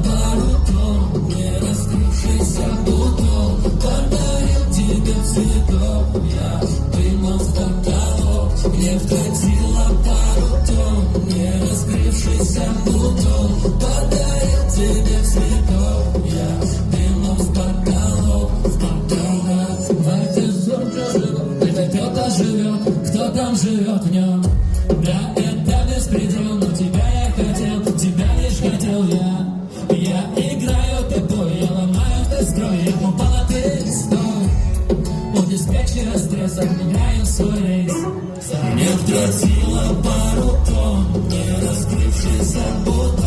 пару тонн, не раскрывшийся бутон, подарил тебе цветов, я дымом в потолок. Мне вкатило пару тонн, не раскрывшийся бутон, подарил тебе цветов, я дымом в потолок, в потолок. В этой зорке живет, это кто-то живет, кто там живет в нем. Да, это беспредел, но тебя я хотел, тебя лишь хотел я. Я играю, ты бой, я ломаю, ты строй, я упал, а ты стой. У диспетчера стресс, отменяю свой рейс. Мне вкатило пару тонн, не раскрывшийся бутон.